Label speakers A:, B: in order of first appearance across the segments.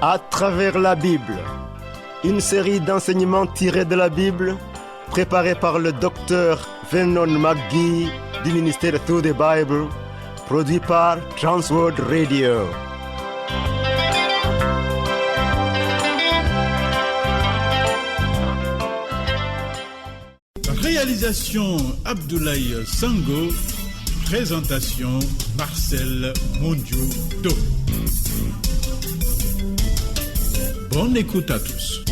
A: À travers la Bible, une série d'enseignements tirés de la Bible, préparée par le docteur Vernon McGee du ministère Through the Bible, produit par Transworld Radio.
B: Réalisation Abdoulaye Sango, présentation Marcel Mondiou-Do. Bonne écoute à tous.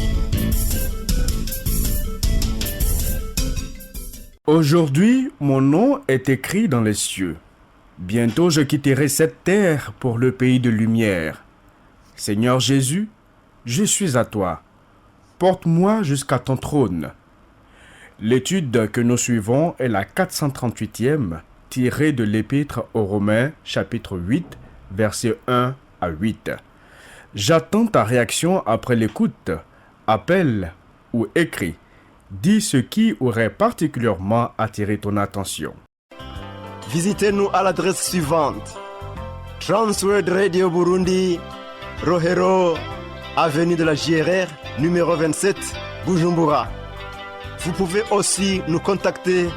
C: Aujourd'hui, mon nom est écrit dans les cieux. Bientôt je quitterai cette terre pour le pays de lumière. Seigneur Jésus, je suis à toi. Porte-moi jusqu'à ton trône. L'étude que nous suivons est la 438e, tirée de l'Épître aux Romains, chapitre 8, versets 1 à 8. J'attends ta réaction après l'écoute. Appelle ou écris. Dis ce qui aurait particulièrement attiré ton attention.
A: Visitez-nous à l'adresse suivante: Transworld Radio Burundi, Rohero, avenue de la JRR, numéro 27, Bujumbura. Vous pouvez aussi nous contacter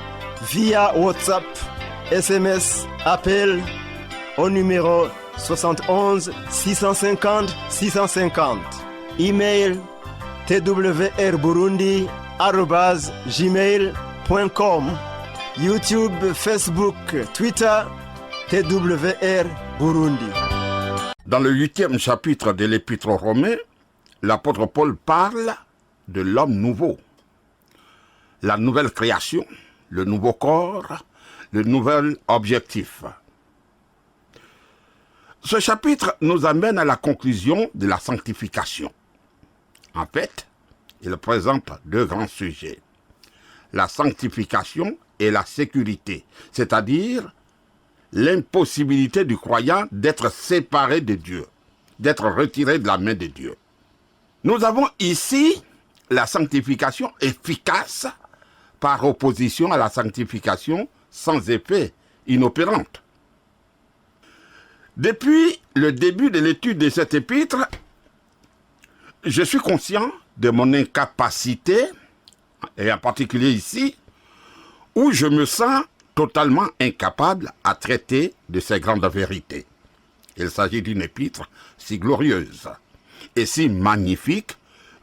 A: via WhatsApp, SMS, appel au numéro 71 650 650. Email twrburundi@gmail.com. YouTube, Facebook, Twitter, TWR Burundi.
D: Dans le 8e chapitre de l'Épître aux Romains, l'apôtre Paul parle de l'homme nouveau, la nouvelle création, le nouveau corps, le nouvel objectif. Ce chapitre nous amène à la conclusion de la sanctification. En fait, il présente deux grands sujets: la sanctification et la sécurité, c'est-à-dire l'impossibilité du croyant d'être séparé de Dieu, d'être retiré de la main de Dieu. Nous avons ici la sanctification efficace par opposition à la sanctification sans effet, inopérante. Depuis le début de l'étude de cet épître, je suis conscient de mon incapacité, et en particulier ici, où je me sens totalement incapable à traiter de ces grandes vérités. Il s'agit d'une épître si glorieuse et si magnifique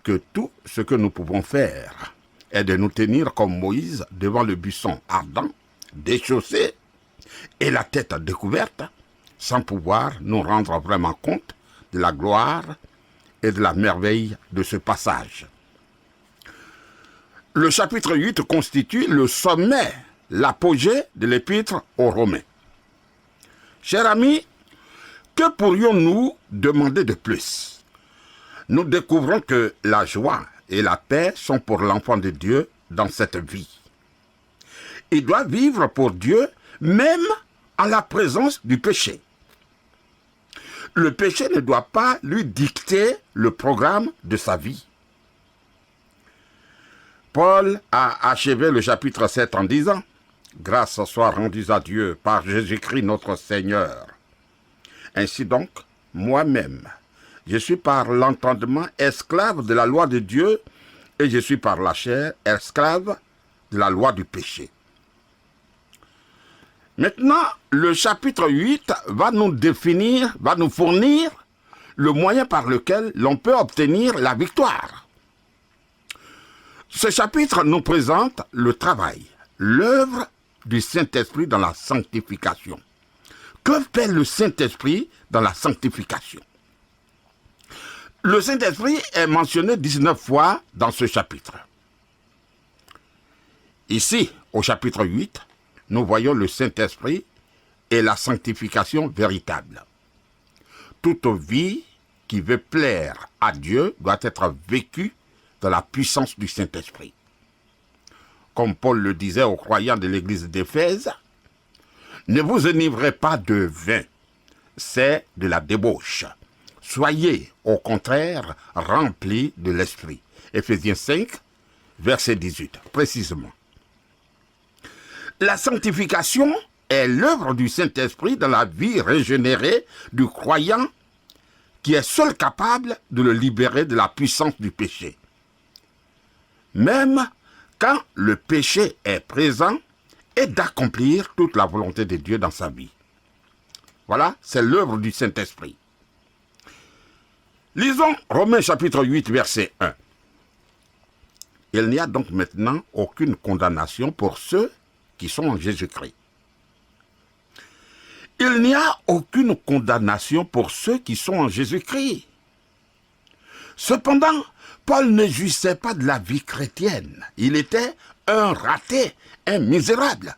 D: que tout ce que nous pouvons faire est de nous tenir comme Moïse devant le buisson ardent, déchaussé et la tête découverte, sans pouvoir nous rendre vraiment compte de la gloire et de la merveille de ce passage. Le chapitre 8 constitue le sommet, l'apogée de l'Épître aux Romains. Chers amis, que pourrions-nous demander de plus? Nous découvrons que la joie et la paix sont pour l'enfant de Dieu dans cette vie. Il doit vivre pour Dieu même en la présence du péché. Le péché ne doit pas lui dicter le programme de sa vie. Paul a achevé le chapitre 7 en disant: « Grâce soit rendue à Dieu par Jésus-Christ notre Seigneur. Ainsi donc, moi-même, je suis par l'entendement esclave de la loi de Dieu et je suis par la chair esclave de la loi du péché. » Maintenant, le chapitre 8 va nous fournir le moyen par lequel l'on peut obtenir la victoire. Ce chapitre nous présente le travail, l'œuvre du Saint-Esprit dans la sanctification. Que fait le Saint-Esprit dans la sanctification? Le Saint-Esprit est mentionné 19 fois dans ce chapitre. Ici, au chapitre 8, nous voyons le Saint-Esprit et la sanctification véritable. Toute vie qui veut plaire à Dieu doit être vécue dans la puissance du Saint-Esprit. Comme Paul le disait aux croyants de l'église d'Éphèse, « Ne vous enivrez pas de vin, c'est de la débauche. Soyez, au contraire, remplis de l'Esprit. » Éphésiens 5, verset 18, précisément. La sanctification est l'œuvre du Saint-Esprit dans la vie régénérée du croyant qui est seul capable de le libérer de la puissance du péché. Même quand le péché est présent et d'accomplir toute la volonté de Dieu dans sa vie. Voilà, c'est l'œuvre du Saint-Esprit. Lisons Romains chapitre 8, verset 1. Il n'y a donc maintenant aucune condamnation pour ceux qui sont en Jésus-Christ. Il n'y a aucune condamnation pour ceux qui sont en Jésus-Christ. Cependant, Paul ne jouissait pas de la vie chrétienne. Il était un raté, un misérable.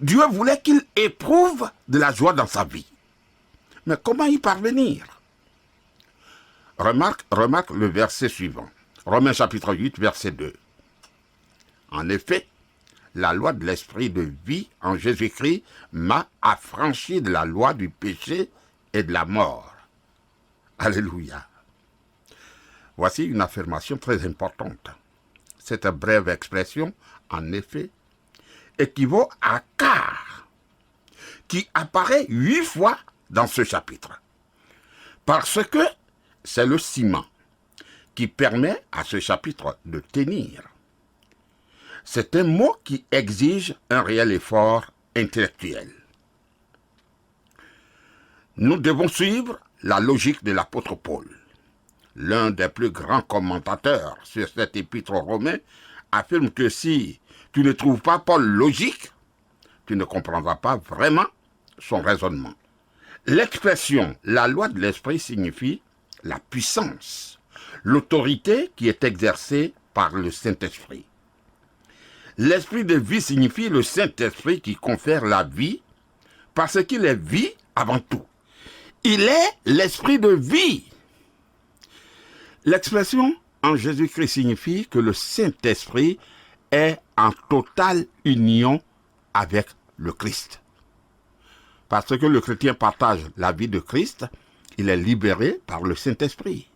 D: Dieu voulait qu'il éprouve de la joie dans sa vie. Mais comment y parvenir? Remarque le verset suivant. Romains chapitre 8, verset 2. En effet, la loi de l'esprit de vie en Jésus-Christ m'a affranchi de la loi du péché et de la mort. Alléluia. Voici une affirmation très importante. Cette brève expression, en effet, équivaut à car, qui apparaît 8 fois dans ce chapitre. Parce que c'est le ciment qui permet à ce chapitre de tenir. C'est un mot qui exige un réel effort intellectuel. Nous devons suivre la logique de l'apôtre Paul. L'un des plus grands commentateurs sur cet épître aux Romains affirme que si tu ne trouves pas Paul logique, tu ne comprendras pas vraiment son raisonnement. L'expression « la loi de l'esprit » signifie la puissance, l'autorité qui est exercée par le Saint-Esprit. L'esprit de vie signifie le Saint-Esprit qui confère la vie parce qu'il est vie avant tout. Il est l'esprit de vie. L'expression en Jésus-Christ signifie que le Saint-Esprit est en totale union avec le Christ. Parce que le chrétien partage la vie de Christ, il est libéré par le Saint-Esprit.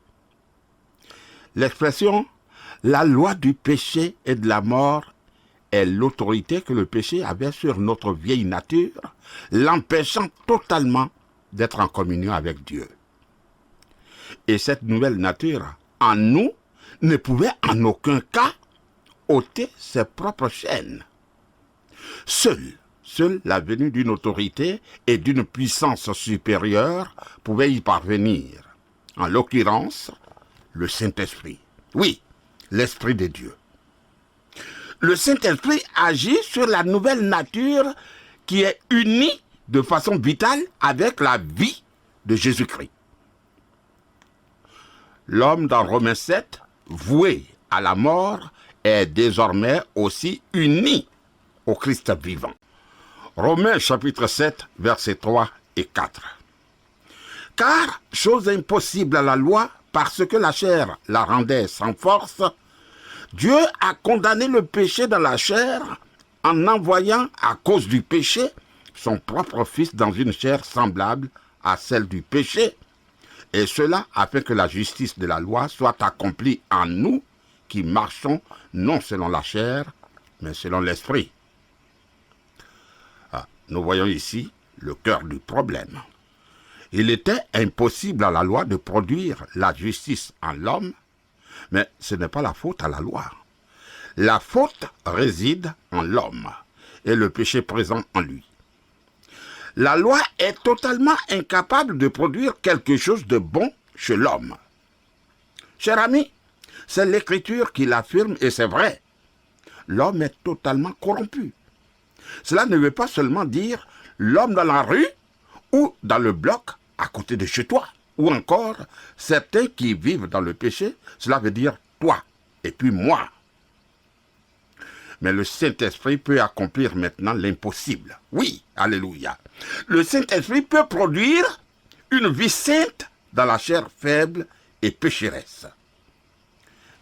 D: L'expression « la loi du péché et de la mort » est l'autorité que le péché avait sur notre vieille nature, l'empêchant totalement d'être en communion avec Dieu. Et cette nouvelle nature, en nous, ne pouvait en aucun cas ôter ses propres chaînes. Seule la venue d'une autorité et d'une puissance supérieure pouvait y parvenir. En l'occurrence, le Saint-Esprit. Oui, l'Esprit de Dieu. Le Saint-Esprit agit sur la nouvelle nature qui est unie de façon vitale avec la vie de Jésus-Christ. L'homme dans Romains 7, voué à la mort, est désormais aussi uni au Christ vivant. Romains chapitre 7, versets 3 et 4. Car, chose impossible à la loi, parce que la chair la rendait sans force, Dieu a condamné le péché dans la chair en envoyant, à cause du péché, son propre Fils dans une chair semblable à celle du péché, et cela afin que la justice de la loi soit accomplie en nous qui marchons non selon la chair, mais selon l'esprit. Nous voyons ici le cœur du problème. Il était impossible à la loi de produire la justice en l'homme, mais ce n'est pas la faute à la loi. La faute réside en l'homme et le péché présent en lui. La loi est totalement incapable de produire quelque chose de bon chez l'homme. Cher ami, c'est l'Écriture qui l'affirme et c'est vrai. L'homme est totalement corrompu. Cela ne veut pas seulement dire l'homme dans la rue ou dans le bloc à côté de chez toi, ou encore certains qui vivent dans le péché, cela veut dire toi et puis moi. Mais le Saint-Esprit peut accomplir maintenant l'impossible. Oui, alléluia. Le Saint-Esprit peut produire une vie sainte dans la chair faible et pécheresse.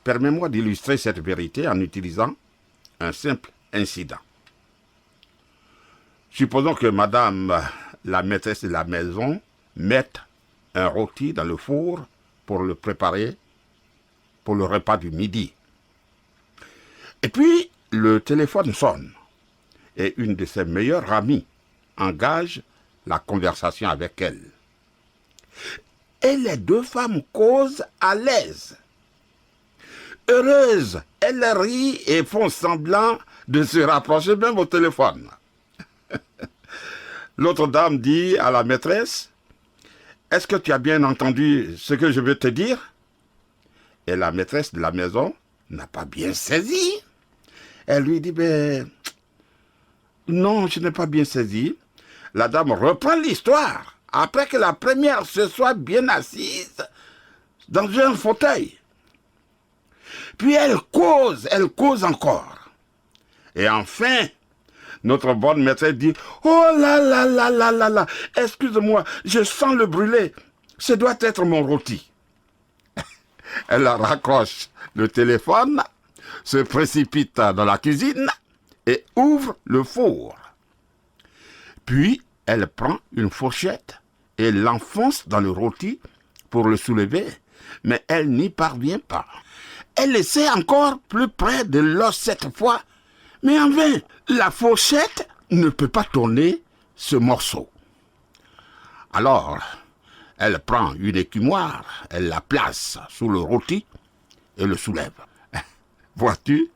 D: Permets-moi d'illustrer cette vérité en utilisant un simple incident. Supposons que madame, la maîtresse de la maison, mette un rôti dans le four pour le préparer pour le repas du midi. Et puis, le téléphone sonne et une de ses meilleures amies engage la conversation avec elle. et les deux femmes causent à l'aise. Heureuses, elles rient et font semblant de se rapprocher même au téléphone. L'autre dame dit à la maîtresse, « Est-ce que tu as bien entendu ce que je veux te dire ?» Et la maîtresse de la maison n'a pas bien saisi. Elle lui dit, « Non, je n'ai pas bien saisi. » La dame reprend l'histoire après que la première se soit bien assise dans un fauteuil. Puis elle cause encore. Et enfin, notre bonne maîtresse dit, « Oh là là là là là là, excuse-moi, je sens le brûler. Ce doit être mon rôti. » Elle raccroche le téléphone, se précipite dans la cuisine et ouvre le four. Puis, elle prend une fourchette et l'enfonce dans le rôti pour le soulever, mais elle n'y parvient pas. Elle essaie encore plus près de l'os cette fois, mais en vain, la fourchette ne peut pas tourner ce morceau. Alors, elle prend une écumoire, elle la place sous le rôti et le soulève. Vois-tu,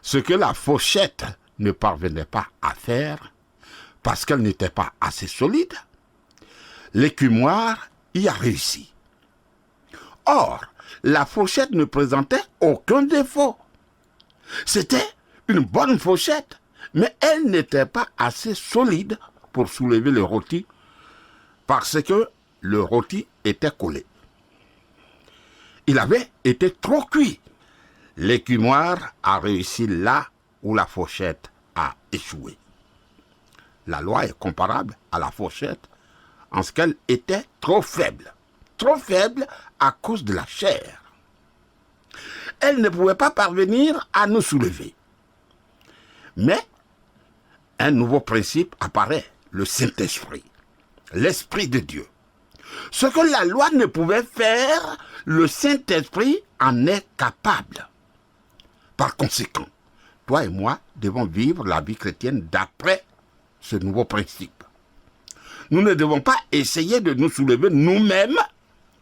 D: ce que la fourchette ne parvenait pas à faire, parce qu'elle n'était pas assez solide, l'écumoire y a réussi. Or, la fourchette ne présentait aucun défaut. C'était une bonne fourchette, mais elle n'était pas assez solide pour soulever le rôti, parce que le rôti était collé. Il avait été trop cuit. L'écumoire a réussi là où la fourchette a échoué. La loi est comparable à la fourchette en ce qu'elle était trop faible à cause de la chair. Elle ne pouvait pas parvenir à nous soulever. Mais un nouveau principe apparaît, le Saint-Esprit, l'Esprit de Dieu. Ce que la loi ne pouvait faire, le Saint-Esprit en est capable. Par conséquent, toi et moi devons vivre la vie chrétienne d'après ce nouveau principe. Nous ne devons pas essayer de nous soulever nous-mêmes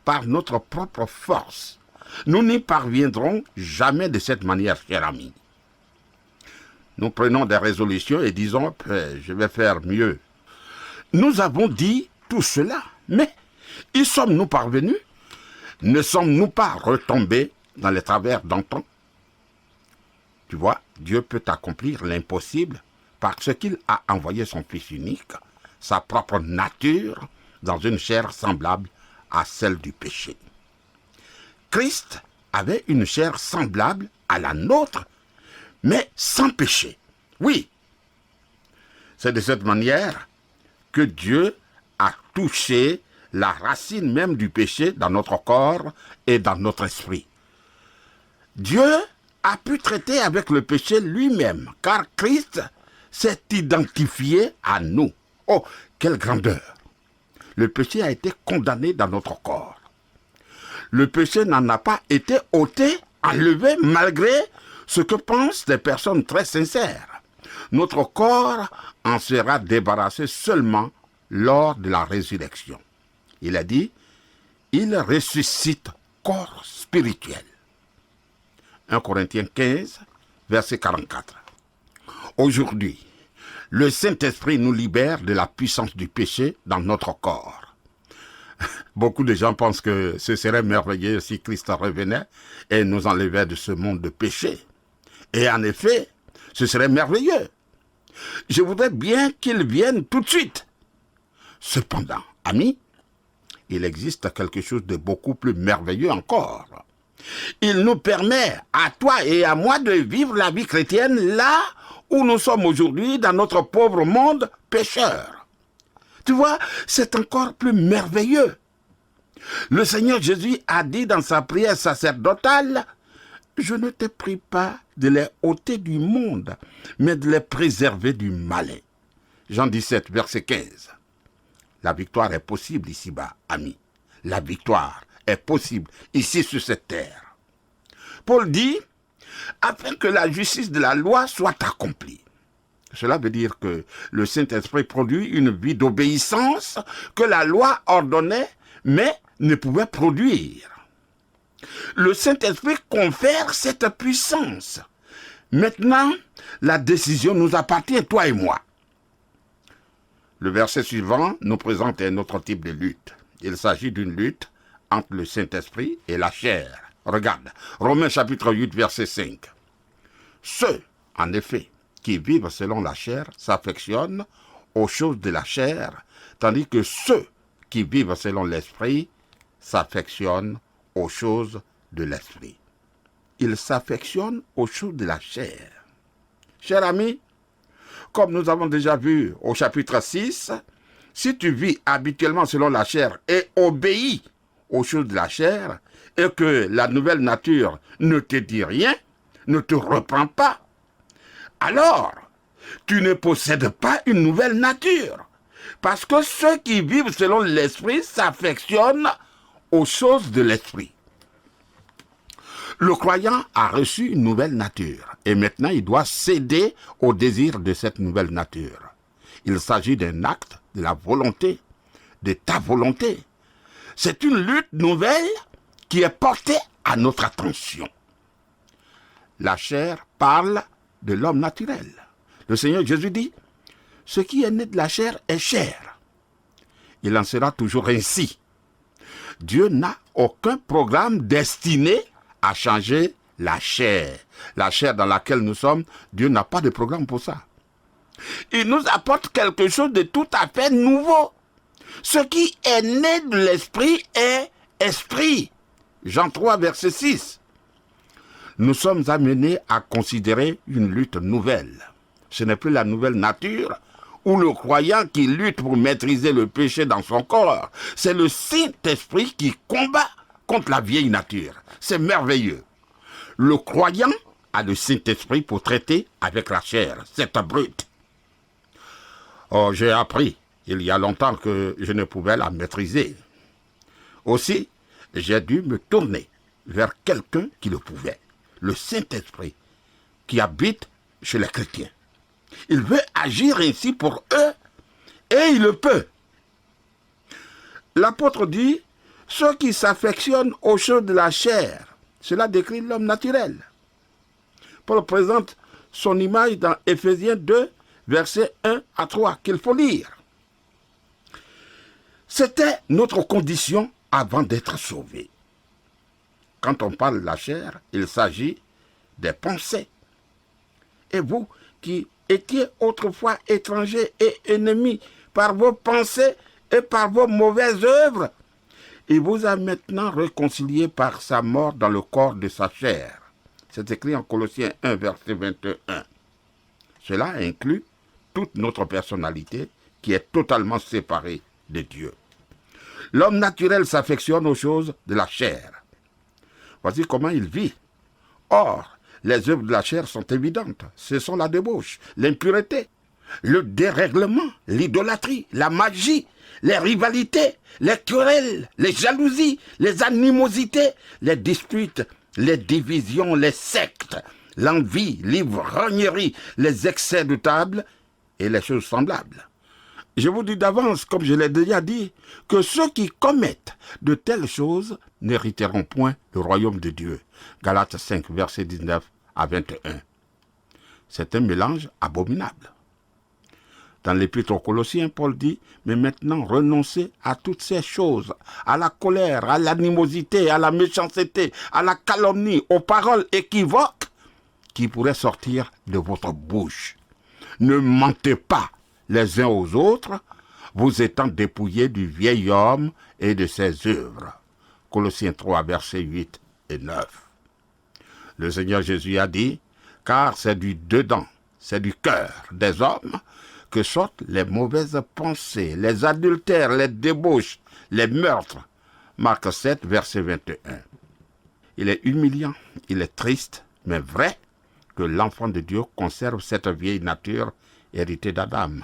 D: par notre propre force. Nous n'y parviendrons jamais de cette manière, cher ami. Nous prenons des résolutions et disons, je vais faire mieux. Nous avons dit tout cela, mais y sommes-nous parvenus? Ne sommes-nous pas retombés dans les travers d'antan? Tu vois, Dieu peut accomplir l'impossible parce qu'il a envoyé son Fils unique, sa propre nature, dans une chair semblable à celle du péché. Christ avait une chair semblable à la nôtre, mais sans péché. Oui, c'est de cette manière que Dieu a touché la racine même du péché dans notre corps et dans notre esprit. Dieu a pu traiter avec le péché lui-même, car Christ s'est identifié à nous. Oh, quelle grandeur! Le péché a été condamné dans notre corps. Le péché n'en a pas été ôté, enlevé, malgré ce que pensent des personnes très sincères. Notre corps en sera débarrassé seulement lors de la résurrection. Il a dit, il ressuscite corps spirituel. 1 Corinthiens 15, verset 44. Aujourd'hui, le Saint-Esprit nous libère de la puissance du péché dans notre corps. Beaucoup de gens pensent que ce serait merveilleux si Christ revenait et nous enlevait de ce monde de péché. Et en effet, ce serait merveilleux. Je voudrais bien qu'il vienne tout de suite. Cependant, amis, il existe quelque chose de beaucoup plus merveilleux encore. Il nous permet, à toi et à moi, de vivre la vie chrétienne là où nous sommes aujourd'hui dans notre pauvre monde pécheur. Tu vois, c'est encore plus merveilleux. Le Seigneur Jésus a dit dans sa prière sacerdotale, « Je ne te prie pas de les ôter du monde, mais de les préserver du malin. » Jean 17, verset 15. La victoire est possible ici-bas, amis. La victoire est possible ici sur cette terre. Paul dit, afin que la justice de la loi soit accomplie. Cela veut dire que le Saint-Esprit produit une vie d'obéissance que la loi ordonnait, mais ne pouvait produire. Le Saint-Esprit confère cette puissance. Maintenant, la décision nous appartient, toi et moi. Le verset suivant nous présente un autre type de lutte. Il s'agit d'une lutte entre le Saint-Esprit et la chair. Regarde, Romains chapitre 8, verset 5. Ceux, en effet, qui vivent selon la chair s'affectionnent aux choses de la chair, tandis que ceux qui vivent selon l'Esprit s'affectionnent aux choses de l'Esprit. Ils s'affectionnent aux choses de la chair. Cher ami, comme nous avons déjà vu au chapitre 6, si tu vis habituellement selon la chair et obéis aux choses de la chair, et que la nouvelle nature ne te dit rien, ne te reprend pas, alors tu ne possèdes pas une nouvelle nature. Parce que ceux qui vivent selon l'Esprit s'affectionnent aux choses de l'Esprit. Le croyant a reçu une nouvelle nature et maintenant il doit céder au désir de cette nouvelle nature. Il s'agit d'un acte de la volonté, de ta volonté. C'est une lutte nouvelle qui est portée à notre attention. La chair parle de l'homme naturel. Le Seigneur Jésus dit, ce qui est né de la chair est chair. Il en sera toujours ainsi. Dieu n'a aucun programme destiné à changer la chair. La chair dans laquelle nous sommes, Dieu n'a pas de programme pour ça. Il nous apporte quelque chose de tout à fait nouveau. Ce qui est né de l'esprit est esprit. Jean 3, verset 6. Nous sommes amenés à considérer une lutte nouvelle. Ce n'est plus la nouvelle nature ou le croyant qui lutte pour maîtriser le péché dans son corps. C'est le Saint-Esprit qui combat contre la vieille nature. C'est merveilleux. Le croyant a le Saint-Esprit pour traiter avec la chair, cette brute. Oh, j'ai appris il y a longtemps que je ne pouvais la maîtriser. Aussi, j'ai dû me tourner vers quelqu'un qui le pouvait. Le Saint-Esprit qui habite chez les chrétiens. Il veut agir ainsi pour eux et il le peut. L'apôtre dit, ceux qui s'affectionnent aux choses de la chair, cela décrit l'homme naturel. Paul présente son image dans Éphésiens 2, versets 1 à 3, qu'il faut lire. C'était notre condition avant d'être sauvés. Quand on parle de la chair, il s'agit des pensées. Et vous qui étiez autrefois étrangers et ennemis par vos pensées et par vos mauvaises œuvres, il vous a maintenant réconcilié par sa mort dans le corps de sa chair. C'est écrit en Colossiens 1, verset 21. Cela inclut toute notre personnalité qui est totalement séparée de Dieu. L'homme naturel s'affectionne aux choses de la chair. Voici comment il vit. Or, les œuvres de la chair sont évidentes. Ce sont la débauche, l'impureté, le dérèglement, l'idolâtrie, la magie, les rivalités, les querelles, les jalousies, les animosités, les disputes, les divisions, les sectes, l'envie, l'ivrognerie, les excès de table et les choses semblables. Je vous dis d'avance, comme je l'ai déjà dit, que ceux qui commettent de telles choses n'hériteront point le royaume de Dieu. Galates 5, versets 19 à 21. C'est un mélange abominable. Dans l'épître aux Colossiens, Paul dit, mais maintenant renoncez à toutes ces choses, à la colère, à l'animosité, à la méchanceté, à la calomnie, aux paroles équivoques qui pourraient sortir de votre bouche. Ne mentez pas les uns aux autres, vous étant dépouillés du vieil homme et de ses œuvres. Colossiens 3, versets 8 et 9. Le Seigneur Jésus a dit, car c'est du dedans, c'est du cœur des hommes que sortent les mauvaises pensées, les adultères, les débauches, les meurtres. Marc 7, verset 21. Il est humiliant, il est triste, mais vrai que l'enfant de Dieu conserve cette vieille nature héritée d'Adam.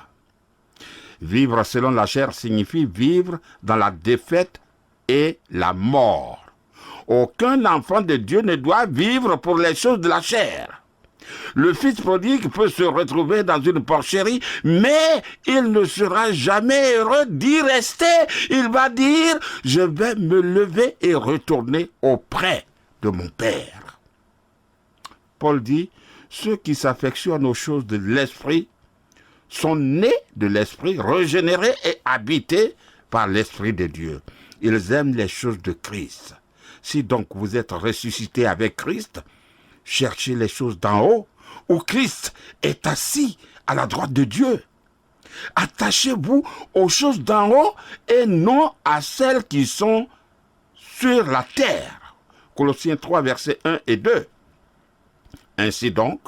D: Vivre selon la chair signifie vivre dans la défaite et la mort. Aucun enfant de Dieu ne doit vivre pour les choses de la chair. Le fils prodigue peut se retrouver dans une porcherie, mais il ne sera jamais heureux d'y rester. Il va dire, je vais me lever et retourner auprès de mon Père. Paul dit, ceux qui s'affectionnent aux choses de l'esprit sont nés de l'esprit, régénérés et habités par l'esprit de Dieu. Ils aiment les choses de Christ. Si donc vous êtes ressuscités avec Christ, cherchez les choses d'en haut, où Christ est assis à la droite de Dieu. Attachez-vous aux choses d'en haut et non à celles qui sont sur la terre. Colossiens 3, versets 1 et 2. Ainsi donc,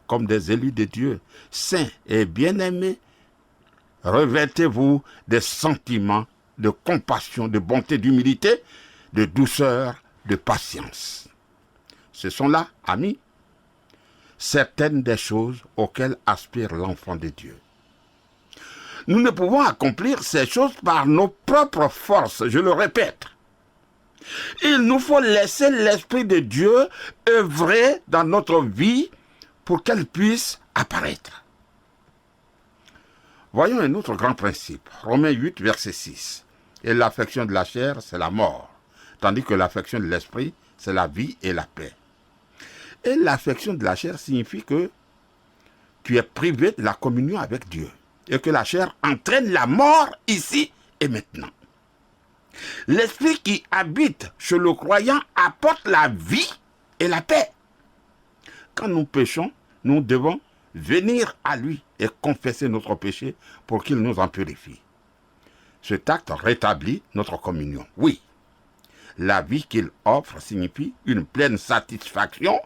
D: comme des élus de Dieu, saints et bien-aimés, revêtez-vous des sentiments de compassion, de bonté, d'humilité, de douceur, de patience. Ce sont là, amis, certaines des choses auxquelles aspire l'enfant de Dieu. Nous ne pouvons accomplir ces choses par nos propres forces, je le répète. Il nous faut laisser l'Esprit de Dieu œuvrer dans notre vie pour qu'elle puisse apparaître. Voyons un autre grand principe. Romains 8, verset 6. Et l'affection de la chair, c'est la mort, tandis que l'affection de l'esprit, c'est la vie et la paix. Et l'affection de la chair signifie que tu es privé de la communion avec Dieu et que la chair entraîne la mort ici et maintenant. L'esprit qui habite chez le croyant apporte la vie et la paix. Quand nous péchons, nous devons venir à lui et confesser notre péché pour qu'il nous en purifie. Cet acte rétablit notre communion. Oui, la vie qu'il offre signifie une pleine satisfaction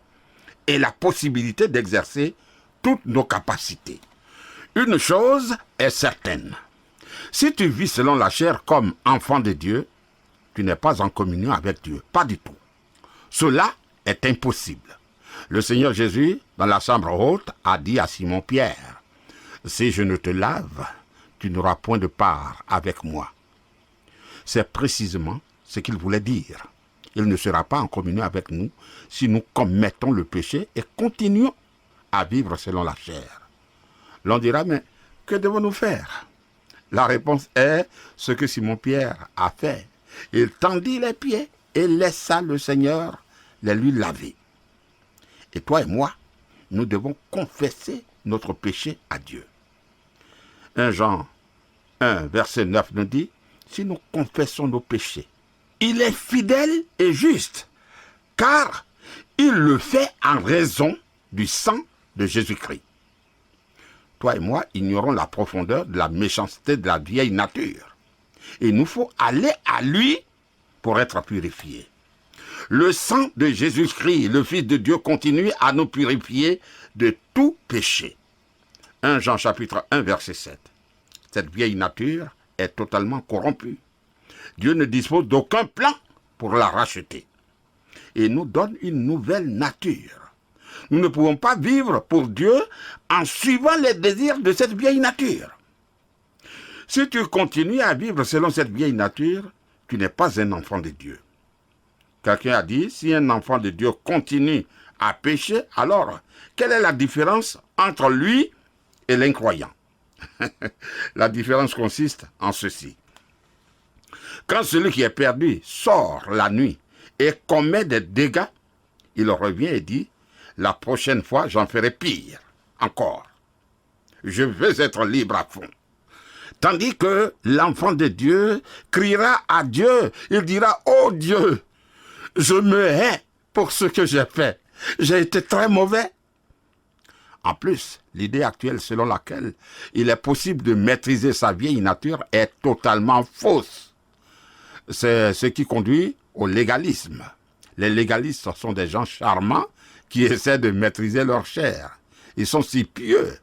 D: et la possibilité d'exercer toutes nos capacités. Une chose est certaine. Si tu vis selon la chair comme enfant de Dieu, tu n'es pas en communion avec Dieu. Pas du tout. Cela est impossible. Le Seigneur Jésus, dans la chambre haute, a dit à Simon-Pierre, « Si je ne te lave, tu n'auras point de part avec moi. » C'est précisément ce qu'il voulait dire. Il ne sera pas en communion avec nous si nous commettons le péché et continuons à vivre selon la chair. L'on dira, mais que devons-nous faire? La réponse est ce que Simon-Pierre a fait. Il tendit les pieds et laissa le Seigneur les lui laver. Et toi et moi, nous devons confesser notre péché à Dieu. 1 Jean 1, verset 9 nous dit, si nous confessons nos péchés, il est fidèle et juste, car il le fait en raison du sang de Jésus-Christ. Toi et moi ignorons la profondeur de la méchanceté de la vieille nature. Il nous faut aller à lui pour être purifiés. Le sang de Jésus-Christ, le Fils de Dieu, continue à nous purifier de tout péché. 1 Jean chapitre 1, verset 7. Cette vieille nature est totalement corrompue. Dieu ne dispose d'aucun plan pour la racheter. Il nous donne une nouvelle nature. Nous ne pouvons pas vivre pour Dieu en suivant les désirs de cette vieille nature. Si tu continues à vivre selon cette vieille nature, tu n'es pas un enfant de Dieu. Quelqu'un a dit, si un enfant de Dieu continue à pécher, alors quelle est la différence entre lui et l'incroyant? La différence consiste en ceci. Quand celui qui est perdu sort la nuit et commet des dégâts, il revient et dit, la prochaine fois j'en ferai pire encore. Je veux être libre à fond. Tandis que l'enfant de Dieu criera à Dieu, il dira, oh Dieu, je me hais pour ce que j'ai fait. J'ai été très mauvais. En plus, l'idée actuelle selon laquelle il est possible de maîtriser sa vieille nature est totalement fausse. C'est ce qui conduit au légalisme. Les légalistes sont des gens charmants qui essaient de maîtriser leur chair. Ils sont si pieux.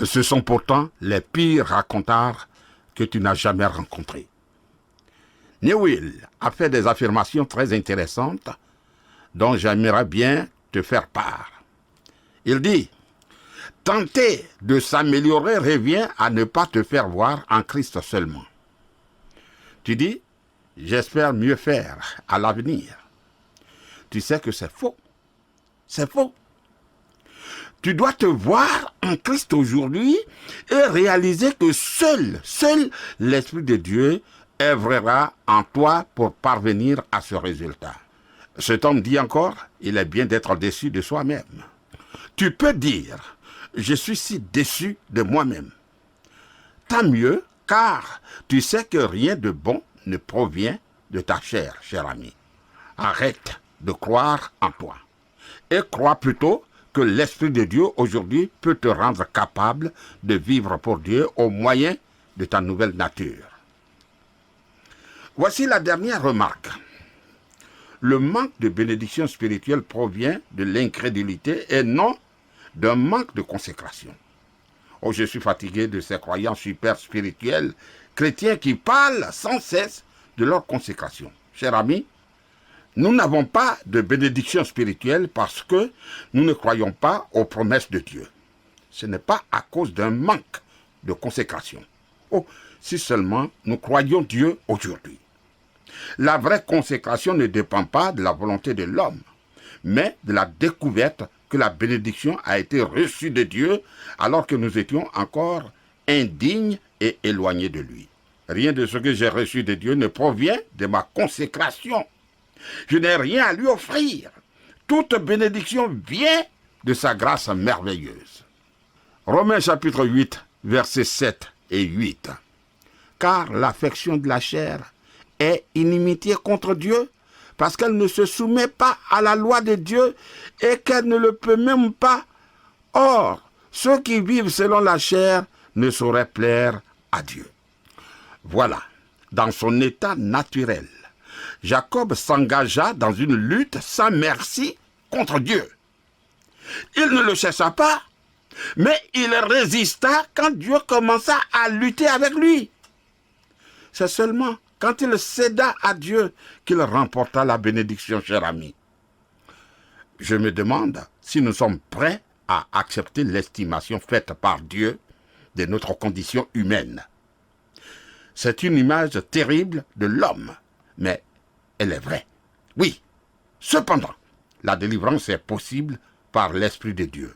D: Ce sont pourtant les pires racontards que tu n'as jamais rencontrés. Newell a fait des affirmations très intéressantes dont j'aimerais bien te faire part. Il dit, tenter de s'améliorer revient à ne pas te faire voir en Christ seulement. Tu dis, j'espère mieux faire à l'avenir. Tu sais que c'est faux. C'est faux. Tu dois te voir en Christ aujourd'hui et réaliser que seul l'Esprit de Dieu œuvrera en toi pour parvenir à ce résultat. Cet homme dit encore, il est bien d'être déçu de soi-même. Tu peux dire, je suis si déçu de moi-même. Tant mieux, car tu sais que rien de bon ne provient de ta chair, cher ami. Arrête de croire en toi et crois plutôt que l'Esprit de Dieu aujourd'hui peut te rendre capable de vivre pour Dieu au moyen de ta nouvelle nature. Voici la dernière remarque. Le manque de bénédiction spirituelle provient de l'incrédulité et non d'un manque de consécration. Oh, je suis fatigué de ces croyants super spirituels, chrétiens qui parlent sans cesse de leur consécration. Cher ami, nous n'avons pas de bénédiction spirituelle parce que nous ne croyons pas aux promesses de Dieu. Ce n'est pas à cause d'un manque de consécration. Oh, si seulement nous croyions Dieu aujourd'hui. La vraie consécration ne dépend pas de la volonté de l'homme, mais de la découverte que la bénédiction a été reçue de Dieu alors que nous étions encore indignes et éloignés de lui. Rien de ce que j'ai reçu de Dieu ne provient de ma consécration. Je n'ai rien à lui offrir. Toute bénédiction vient de sa grâce merveilleuse. Romains chapitre 8, versets 7 et 8. Car l'affection de la chair est inimitié contre Dieu, parce qu'elle ne se soumet pas à la loi de Dieu et qu'elle ne le peut même pas. Or, ceux qui vivent selon la chair ne sauraient plaire à Dieu. Voilà, dans son état naturel, Jacob s'engagea dans une lutte sans merci contre Dieu. Il ne le chercha pas, mais il résista quand Dieu commença à lutter avec lui. C'est seulement quand il céda à Dieu qu'il remporta la bénédiction, cher ami. Je me demande si nous sommes prêts à accepter l'estimation faite par Dieu de notre condition humaine. C'est une image terrible de l'homme, mais elle est vraie. Oui, cependant, la délivrance est possible par l'Esprit de Dieu.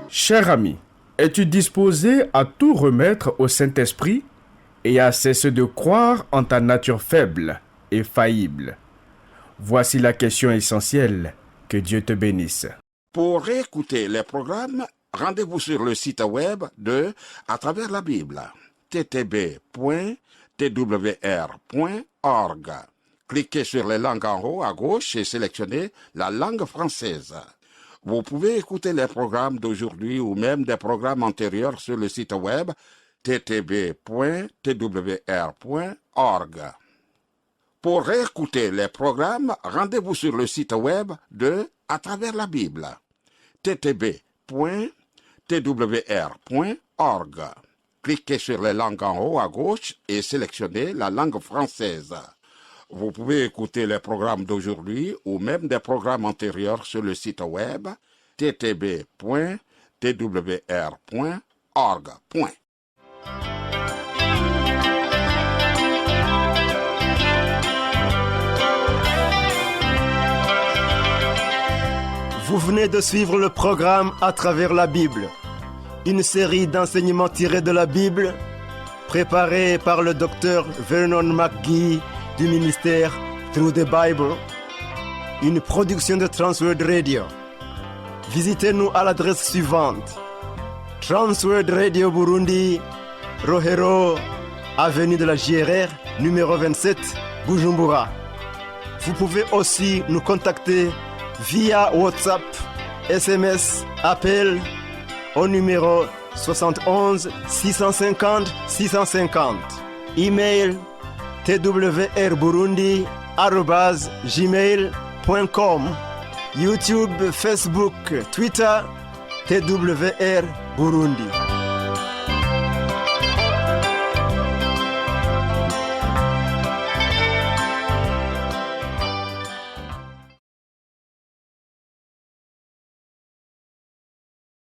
C: Cher ami, es-tu disposé à tout remettre au Saint-Esprit et à cesser de croire en ta nature faible et faillible? Voici la question essentielle. Que Dieu te bénisse.
D: Pour réécouter les programmes, rendez-vous sur le site web de À travers la Bible, ttb.twr.org. Cliquez sur les langues en haut à gauche et sélectionnez la langue française. Vous pouvez écouter les programmes d'aujourd'hui ou même des programmes antérieurs sur le site web ttb.twr.org. Pour réécouter les programmes, rendez-vous sur le site web de À travers la Bible, ttb.twr.org. Cliquez sur les langues en haut à gauche et sélectionnez la langue française. Vous pouvez écouter les programmes d'aujourd'hui ou même des programmes antérieurs sur le site web ttb.twr.org.
A: Vous venez de suivre le programme À travers la Bible, une série d'enseignements tirés de la Bible, préparée par le docteur Vernon McGee du ministère Through the Bible, une production de Transworld Radio. Visitez-nous à l'adresse suivante: Transworld Radio Burundi, Rohero, avenue de la JRR, numéro 27, Bujumbura. Vous pouvez aussi nous contacter via WhatsApp, SMS, appel au numéro 71 650 650. Email twrburundi@gmail.com. YouTube, Facebook, Twitter, TWR Burundi.